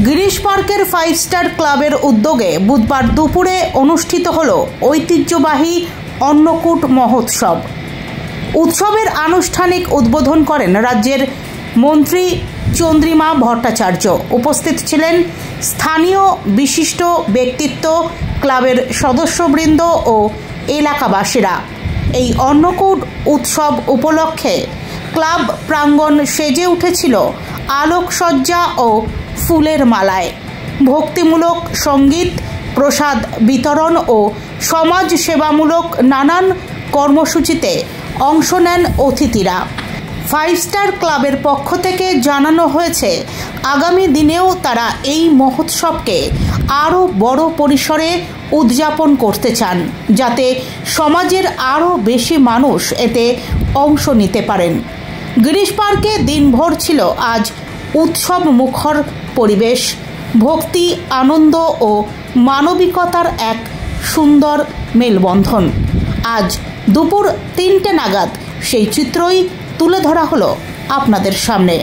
গিরিশ পার্কের 5 স্টার ক্লাবের উদ্যোগে বুধবার দুপুরে অনুষ্ঠিত হল ঐতিহ্যবাহী অন্নকূট মহোৎসব। উৎসবের আনুষ্ঠানিক উদ্বোধন করেন রাজ্যের মন্ত্রী চন্দ্রিমা ভট্টাচার্য। উপস্থিত ছিলেন স্থানীয় বিশিষ্ট ব্যক্তিত্ব, ক্লাবের সদস্যবৃন্দ ও এলাকাবাসীরা। এই অন্নকূট উৎসব উপলক্ষে ক্লাব প্রাঙ্গণ সেজে উঠেছিল আলোকসজ্জা ও ফুলের মালায়। ভক্তিমূলক সঙ্গীত, প্রসাদ বিতরণ ও সমাজ সেবামূলক নানান কর্মসূচিতে অংশ নেন অতিথিরা। 5 স্টার ক্লাবের পক্ষ থেকে জানানো হয়েছে, আগামী দিনেও তারা এই মহোৎসবকে আরও বড় পরিসরে উদযাপন করতে চান, যাতে সমাজের আরও বেশি মানুষ এতে অংশ নিতে পারেন। গিরিশ পার্কে দিনভর ছিল আজ উৎসব মুখর পরিবেশ। ভক্তি, আনন্দ ও মানবিকতার এক সুন্দর মেলবন্ধন। আজ দুপুর 3টে নাগাদ সেই চিত্রই তুলে ধরা হলো আপনাদের সামনে।